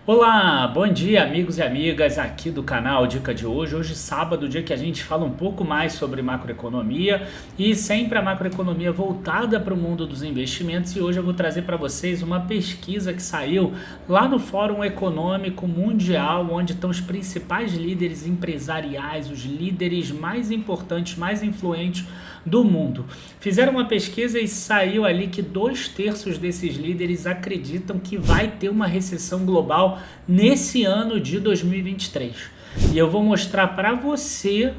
Olá, bom dia amigos e amigas aqui do canal Dica de Hoje. Hoje sábado, dia que a gente fala um pouco mais sobre macroeconomia e sempre a macroeconomia voltada para o mundo dos investimentos. E hoje eu vou trazer para vocês uma pesquisa que saiu lá no Fórum Econômico Mundial, onde estão os principais líderes empresariais, os líderes mais importantes, mais influentes do mundo. Fizeram uma pesquisa e saiu ali que 2/3 desses líderes acreditam que vai ter uma recessão global nesse ano de 2023. E eu vou mostrar para você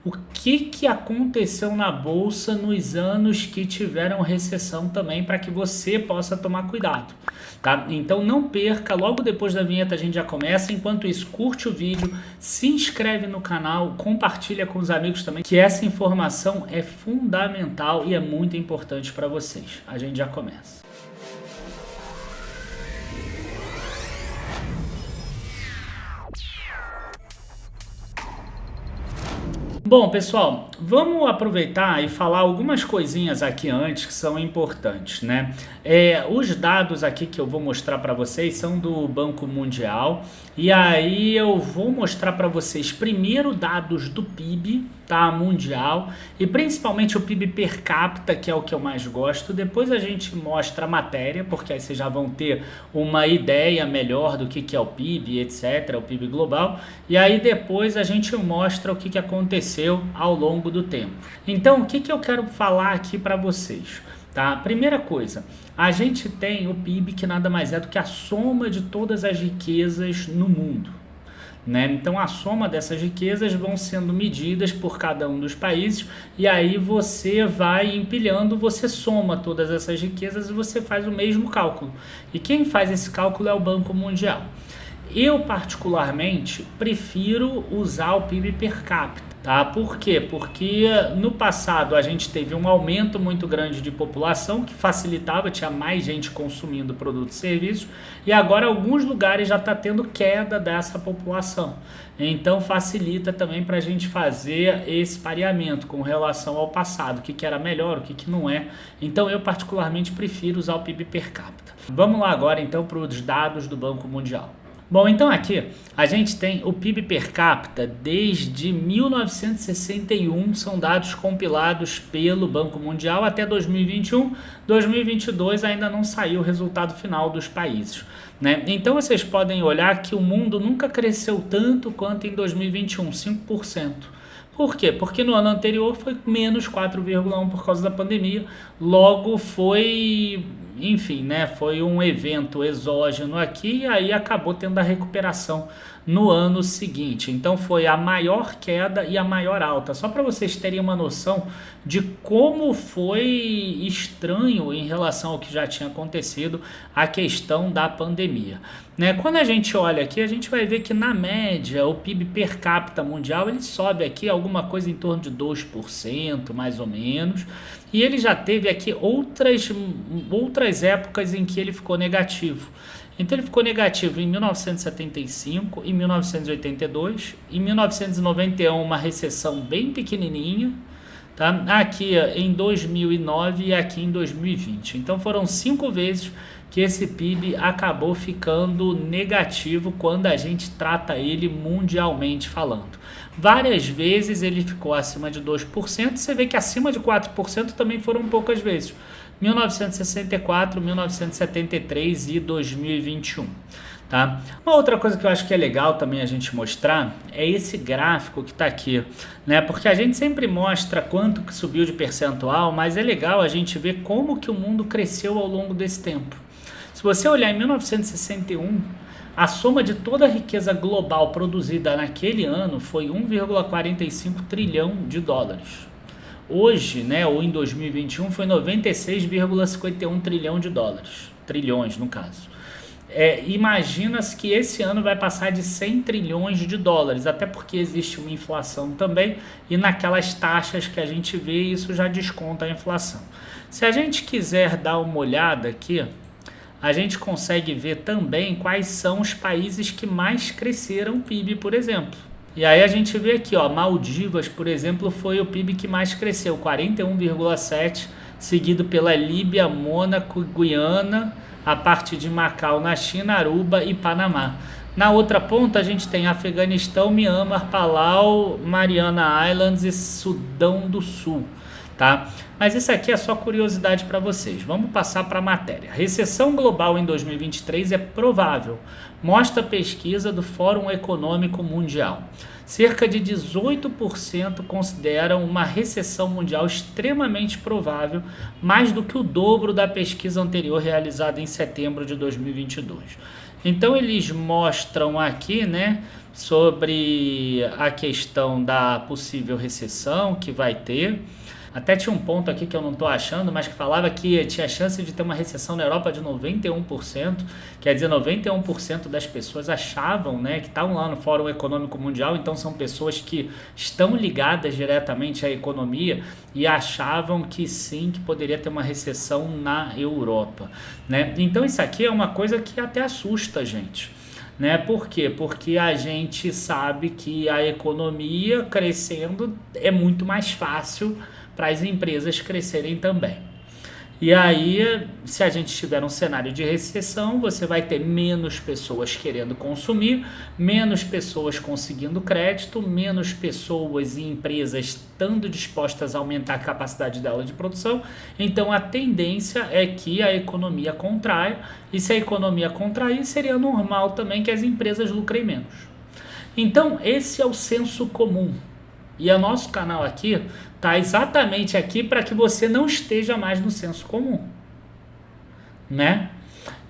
o que aconteceu na bolsa nos anos que tiveram recessão também, para que você possa tomar cuidado, tá? Então não perca, logo depois da vinheta a gente já começa. Enquanto isso, curte o vídeo, se inscreve no canal, compartilha com os amigos também, que essa informação é fundamental e é muito importante para vocês. A gente já começa. Bom, pessoal, vamos aproveitar e falar algumas coisinhas aqui antes que são importantes, né? Os dados aqui que eu vou mostrar para vocês são do Banco Mundial, e aí eu vou mostrar para vocês primeiro dados do PIB, tá, mundial, e principalmente o PIB per capita, que é o que eu mais gosto. Depois a gente mostra a matéria, porque aí vocês já vão ter uma ideia melhor do que é o PIB, etc., o PIB global, e aí depois a gente mostra o que aconteceu ao longo do tempo. Então, o que eu quero falar aqui para vocês? Tá? Primeira coisa, a gente tem o PIB, que nada mais é do que a soma de todas as riquezas no mundo, né? Então a soma dessas riquezas vão sendo medidas por cada um dos países, e aí você vai empilhando, você soma todas essas riquezas e você faz o mesmo cálculo. E quem faz esse cálculo é o Banco Mundial. Eu particularmente prefiro usar o PIB per capita. Tá? Por quê? Porque no passado a gente teve um aumento muito grande de população que facilitava, tinha mais gente consumindo produtos e serviços, e agora alguns lugares já está tendo queda dessa população. Então facilita também para a gente fazer esse pareamento com relação ao passado, o que era melhor, o que não é. Então eu particularmente prefiro usar o PIB per capita. Vamos lá agora então para os dados do Banco Mundial. Bom, então aqui a gente tem o PIB per capita desde 1961, são dados compilados pelo Banco Mundial até 2021. 2022 ainda não saiu o resultado final dos países, né? Então vocês podem olhar que o mundo nunca cresceu tanto quanto em 2021, 5%. Por quê? Porque no ano anterior foi menos 4,1% por causa da pandemia, logo foi, enfim, né, foi um evento exógeno aqui, e aí acabou tendo a recuperação no ano seguinte. Então foi a maior queda e a maior alta, só para vocês terem uma noção de como foi estranho em relação ao que já tinha acontecido a questão da pandemia, né? Quando a gente olha aqui, a gente vai ver que na média o PIB per capita mundial ele sobe aqui alguma coisa em torno de 2%, mais ou menos, e ele já teve aqui outras épocas em que ele ficou negativo. Então ele ficou negativo em 1975, em 1982, em 1991 uma recessão bem pequenininha, tá? Aqui em 2009 e aqui em 2020. Então foram 5 vezes que esse PIB acabou ficando negativo quando a gente trata ele mundialmente falando. Várias vezes ele ficou acima de 2%, você vê que acima de 4% também foram poucas vezes. 1964, 1973 e 2021. Tá? Uma outra coisa que eu acho que é legal também a gente mostrar é esse gráfico que está aqui, né? Porque a gente sempre mostra quanto que subiu de percentual, mas é legal a gente ver como que o mundo cresceu ao longo desse tempo. Se você olhar em 1961, a soma de toda a riqueza global produzida naquele ano foi 1,45 trilhão de dólares. Hoje, né, ou em 2021, foi 96,51 trilhão de dólares. Trilhões, no caso. Imagina-se que esse ano vai passar de 100 trilhões de dólares, até porque existe uma inflação também, e naquelas taxas que a gente vê, isso já desconta a inflação. Se a gente quiser dar uma olhada aqui, a gente consegue ver também quais são os países que mais cresceram o PIB, por exemplo. E aí a gente vê aqui, ó, Maldivas, por exemplo, foi o PIB que mais cresceu, 41,7%, seguido pela Líbia, Mônaco, Guiana, a parte de Macau na China, Aruba e Panamá. Na outra ponta a gente tem Afeganistão, Myanmar, Palau, Mariana Islands e Sudão do Sul, tá? Mas isso aqui é só curiosidade para vocês. Vamos passar para a matéria. Recessão global em 2023 é provável, mostra a pesquisa do Fórum Econômico Mundial. Cerca de 18% consideram uma recessão mundial extremamente provável, mais do que o dobro da pesquisa anterior realizada em setembro de 2022. Então eles mostram aqui, né, sobre a questão da possível recessão que vai ter. Até tinha um ponto aqui que eu não estou achando, mas que falava que tinha chance de ter uma recessão na Europa de 91%, quer dizer, 91% das pessoas achavam, né, que estavam lá no Fórum Econômico Mundial, então são pessoas que estão ligadas diretamente à economia e achavam que sim, que poderia ter uma recessão na Europa, né? Então isso aqui é uma coisa que até assusta a gente. Né? Por quê? Porque a gente sabe que a economia crescendo é muito mais fácil para as empresas crescerem também. E aí, se a gente tiver um cenário de recessão, você vai ter menos pessoas querendo consumir, menos pessoas conseguindo crédito, menos pessoas e empresas estando dispostas a aumentar a capacidade dela de produção. Então, a tendência é que a economia contraia, e se a economia contrair, seria normal também que as empresas lucrem menos. Então, esse é o senso comum. E o nosso canal aqui está exatamente aqui para que você não esteja mais no senso comum, né?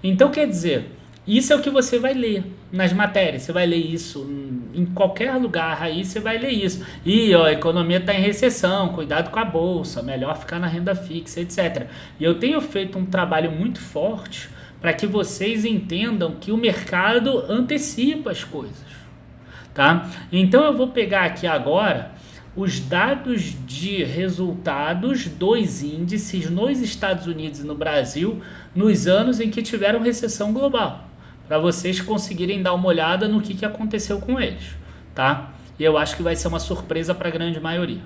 Então, quer dizer, isso é o que você vai ler nas matérias. Você vai ler isso em qualquer lugar, aí você vai ler isso. E ó, a economia está em recessão, cuidado com a bolsa, melhor ficar na renda fixa, etc. E eu tenho feito um trabalho muito forte para que vocês entendam que o mercado antecipa as coisas, tá? Então eu vou pegar aqui agora os dados de resultados dos índices nos Estados Unidos e no Brasil nos anos em que tiveram recessão global, para vocês conseguirem dar uma olhada no que aconteceu com eles, tá? E eu acho que vai ser uma surpresa para a grande maioria.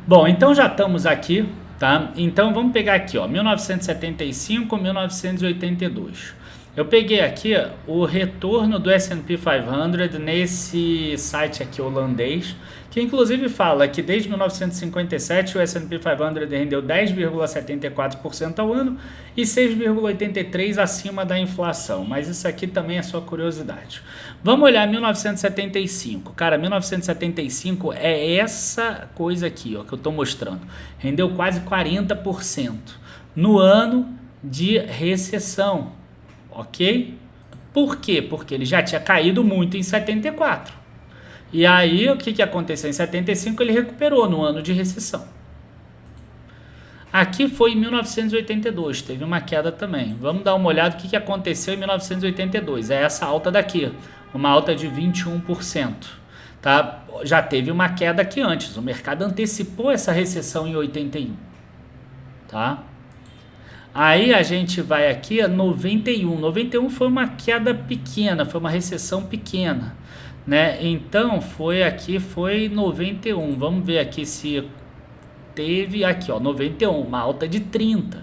Bom, então já estamos aqui, tá? Então vamos pegar aqui, ó, 1975, 1982. Eu peguei aqui o retorno do S&P 500 nesse site aqui holandês, que inclusive fala que desde 1957 o S&P 500 rendeu 10,74% ao ano e 6,83% acima da inflação, mas isso aqui também é só curiosidade. Vamos olhar 1975, cara, 1975 é essa coisa aqui, ó, que eu estou mostrando, rendeu quase 40% no ano de recessão, ok? Por quê? Porque ele já tinha caído muito em 74. E aí, o que aconteceu? Em 75 ele recuperou no ano de recessão. Aqui foi em 1982, teve uma queda também. Vamos dar uma olhada no que aconteceu em 1982. É essa alta daqui, uma alta de 21%. Tá? Já teve uma queda aqui antes, o mercado antecipou essa recessão em 81. Tá? Aí a gente vai aqui a 91. 91 foi uma queda pequena, foi uma recessão pequena, né? Então foi 91. Vamos ver aqui se teve aqui, ó, 91, uma alta de 30.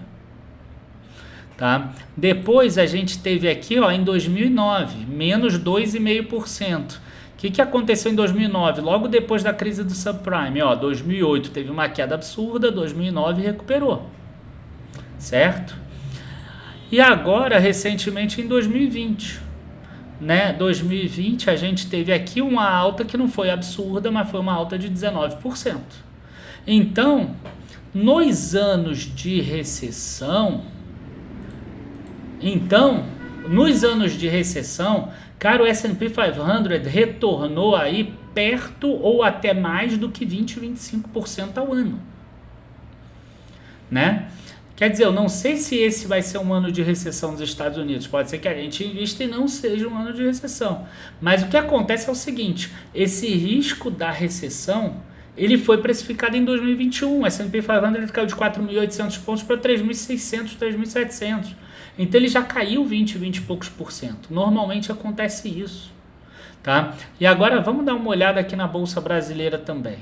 Tá? Depois a gente teve aqui, ó, em 2009, menos 2,5%. O que aconteceu em 2009? Logo depois da crise do subprime, ó, 2008 teve uma queda absurda, 2009 recuperou. Certo? E agora, recentemente, em 2020, né? 2020 a gente teve aqui uma alta que não foi absurda, mas foi uma alta de 19%. Então, nos anos de recessão, cara, o S&P 500 retornou aí perto ou até mais do que 20, 25% ao ano, né? Quer dizer, eu não sei se esse vai ser um ano de recessão nos Estados Unidos. Pode ser que a gente invista e não seja um ano de recessão. Mas o que acontece é o seguinte, esse risco da recessão, ele foi precificado em 2021. O S&P 500 caiu de 4.800 pontos para 3.600, 3.700. Então ele já caiu 20 e poucos por cento. Normalmente acontece isso. Tá? E agora vamos dar uma olhada aqui na Bolsa Brasileira também.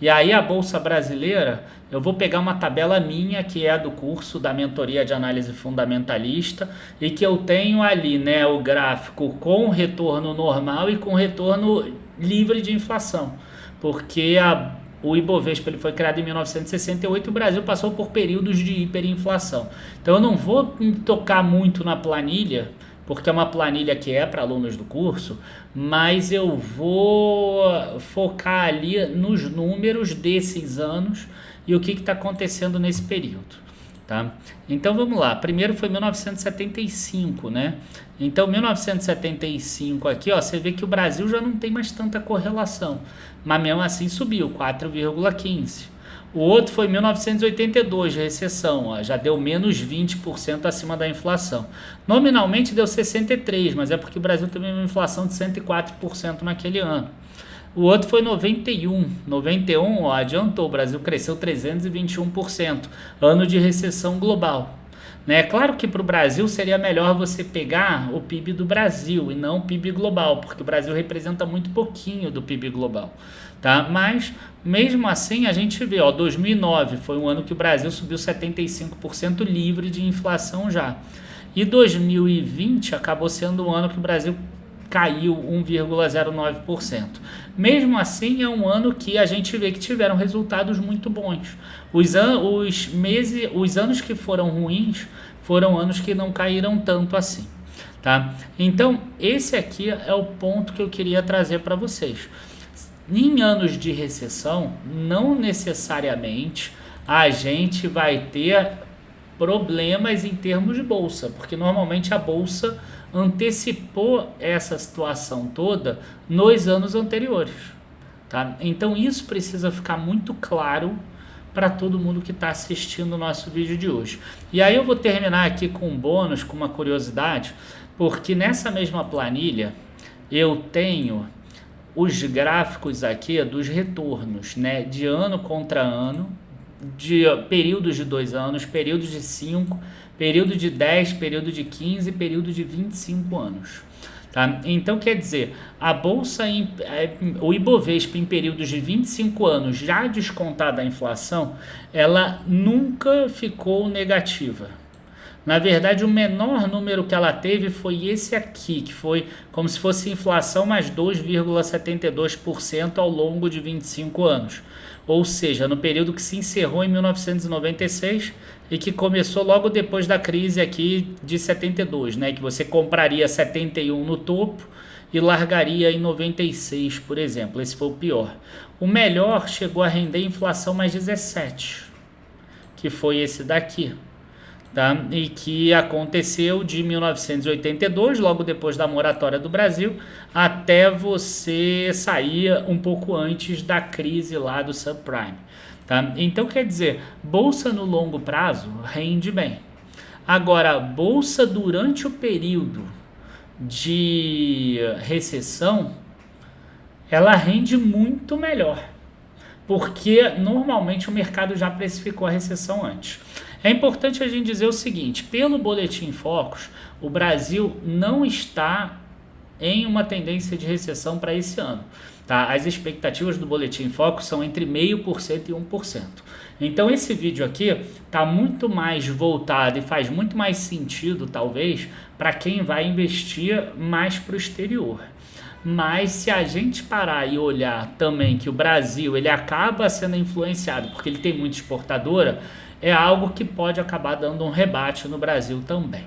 E aí a Bolsa Brasileira, eu vou pegar uma tabela minha, que é do curso da mentoria de análise fundamentalista, e que eu tenho ali, né, o gráfico com retorno normal e com retorno livre de inflação, porque o Ibovespa ele foi criado em 1968 e o Brasil passou por períodos de hiperinflação. Então eu não vou me tocar muito na planilha, porque é uma planilha que é para alunos do curso, mas eu vou focar ali nos números desses anos e o que está acontecendo nesse período. Tá? Então vamos lá, primeiro foi 1975, né? Então 1975 aqui, ó, você vê que o Brasil já não tem mais tanta correlação, mas mesmo assim subiu 4,15. O outro foi 1982, recessão, ó, já deu menos 20% acima da inflação. Nominalmente deu 63%, mas é porque o Brasil teve uma inflação de 104% naquele ano. O outro foi 91, ó, adiantou, o Brasil cresceu 321%, ano de recessão global. Né? Claro que para o Brasil seria melhor você pegar o PIB do Brasil e não o PIB global, porque o Brasil representa muito pouquinho do PIB global. Tá? Mas, mesmo assim, a gente vê, ó, 2009 foi um ano que o Brasil subiu 75% livre de inflação já. E 2020 acabou sendo um ano que o Brasil caiu 1,09%. Mesmo assim, é um ano que a gente vê que tiveram resultados muito bons. Os anos que foram ruins foram anos que não caíram tanto assim. Tá? Então, esse aqui é o ponto que eu queria trazer para vocês. Em anos de recessão, não necessariamente a gente vai ter problemas em termos de bolsa, porque normalmente a bolsa antecipou essa situação toda nos anos anteriores. Tá? Então isso precisa ficar muito claro para todo mundo que está assistindo o nosso vídeo de hoje. E aí eu vou terminar aqui com um bônus, com uma curiosidade, porque nessa mesma planilha eu tenho os gráficos aqui dos retornos, né, de ano contra ano, de períodos de 2 anos, períodos de 5, período de 10, período de 15, período de 25 anos. Tá? Então, quer dizer, a Bolsa, o Ibovespa em períodos de 25 anos, já descontada a inflação, ela nunca ficou negativa. Na verdade, o menor número que ela teve foi esse aqui, que foi como se fosse inflação mais 2,72% ao longo de 25 anos. Ou seja, no período que se encerrou em 1996 e que começou logo depois da crise aqui de 72, né? Que você compraria 71 no topo e largaria em 96, por exemplo. Esse foi o pior. O melhor chegou a render inflação mais 17, que foi esse daqui. Tá? E que aconteceu de 1982, logo depois da moratória do Brasil, até você sair um pouco antes da crise lá do subprime. Tá? Então, quer dizer, bolsa no longo prazo rende bem. Agora, bolsa durante o período de recessão, ela rende muito melhor, porque normalmente o mercado já precificou a recessão antes. É importante a gente dizer o seguinte, pelo Boletim Focus, o Brasil não está em uma tendência de recessão para esse ano. Tá? As expectativas do Boletim Focus são entre 0,5% e 1%. Então esse vídeo aqui está muito mais voltado e faz muito mais sentido, talvez, para quem vai investir mais para o exterior. Mas se a gente parar e olhar também que o Brasil ele acaba sendo influenciado porque ele tem muita exportadora, é algo que pode acabar dando um rebate no Brasil também.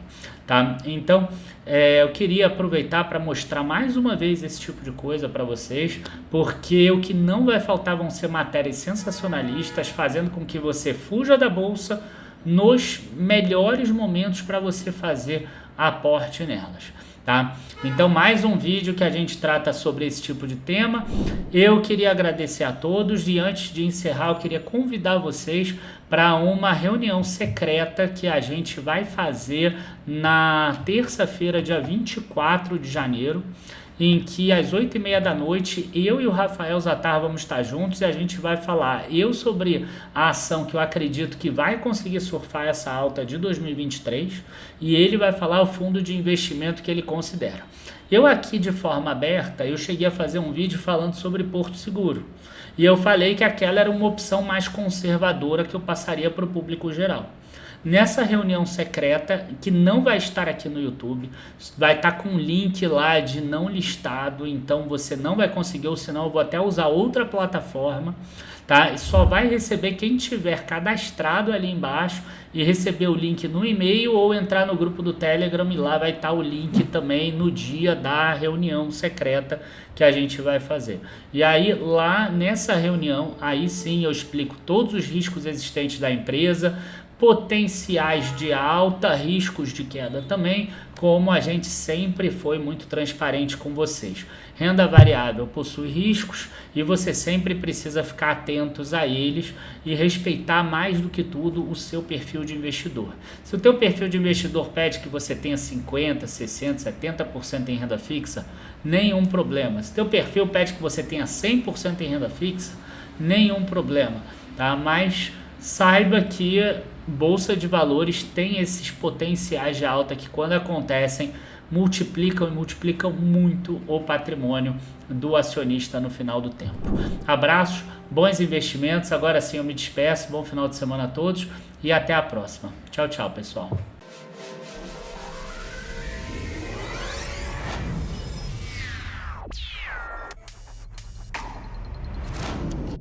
Tá? Então, eu queria aproveitar para mostrar mais uma vez esse tipo de coisa para vocês, porque o que não vai faltar vão ser matérias sensacionalistas, fazendo com que você fuja da bolsa nos melhores momentos para você fazer aporte nelas. Tá? Então, mais um vídeo que a gente trata sobre esse tipo de tema. Eu queria agradecer a todos e antes de encerrar, eu queria convidar vocês para uma reunião secreta que a gente vai fazer na terça-feira, dia 24 de janeiro, em que às 8h30 da noite eu e o Rafael Zatar vamos estar juntos e a gente vai falar sobre a ação que eu acredito que vai conseguir surfar essa alta de 2023 e ele vai falar o fundo de investimento que ele considera. Eu aqui de forma aberta, eu cheguei a fazer um vídeo falando sobre Porto Seguro. E eu falei que aquela era uma opção mais conservadora que eu passaria para o público geral. Nessa reunião secreta, que não vai estar aqui no YouTube, vai estar com um link lá de não listado, então você não vai conseguir, ou senão eu vou até usar outra plataforma, tá? E só vai receber quem tiver cadastrado ali embaixo e receber o link no e-mail ou entrar no grupo do Telegram, e lá vai estar o link também no dia da reunião secreta que a gente vai fazer. E aí lá nessa reunião, aí sim eu explico todos os riscos existentes da empresa, potenciais de alta, riscos de queda também, como a gente sempre foi muito transparente com vocês. Renda variável possui riscos e você sempre precisa ficar atentos a eles e respeitar mais do que tudo o seu perfil de investidor. Se o teu perfil de investidor pede que você tenha 50, 60, 70% em renda fixa, nenhum problema. Se teu perfil pede que você tenha 100% em renda fixa, nenhum problema, tá? Mas saiba que Bolsa de Valores tem esses potenciais de alta que, quando acontecem, multiplicam muito o patrimônio do acionista no final do tempo. Abraços, bons investimentos. Agora sim eu me despeço. Bom final de semana a todos e até a próxima. Tchau, tchau, pessoal.